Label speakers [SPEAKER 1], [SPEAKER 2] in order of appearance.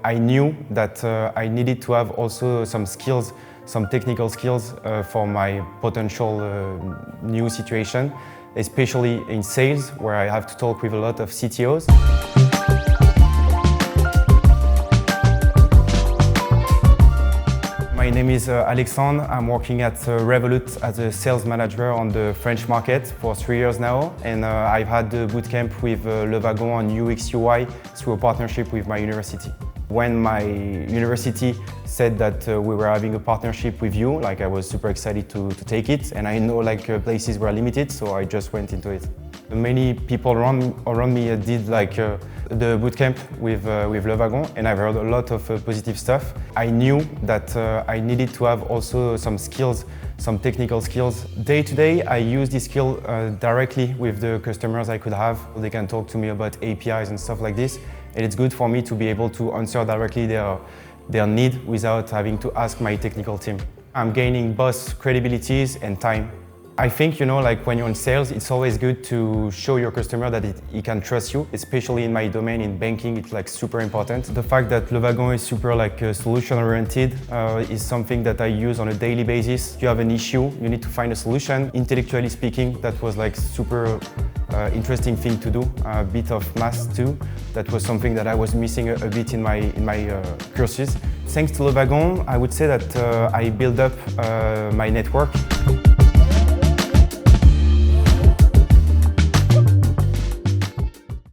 [SPEAKER 1] I knew that I needed to have also some skills, some technical skills for my potential new situation, especially in sales, where I have to talk with a lot of CTOs. My name is Alexandre. I'm working at Revolut as a sales manager on the French market for 3 years now, and I've had the bootcamp with Wagon on UX UI through a partnership with my university. When my university said that we were having a partnership with you, I was super excited to take it, and I know places were limited, so I just went into it. Many people around me did the bootcamp with Wagon, and I've heard a lot of positive stuff. I knew that I needed to have also some skills, some technical skills. Day to day, I use this skill directly with the customers I could have. They can talk to me about APIs and stuff like this, and it's good for me to be able to answer directly their need without having to ask my technical team. I'm gaining both credibilities and time. I think, when you're in sales, it's always good to show your customer that he can trust you, especially in my domain, in banking, it's super important. The fact that Wagon is super solution-oriented is something that I use on a daily basis. If you have an issue, you need to find a solution. Intellectually speaking, that was super interesting thing to do, a bit of math too. That was something that I was missing a bit in my courses. Thanks to Wagon, I would say that I built up my network.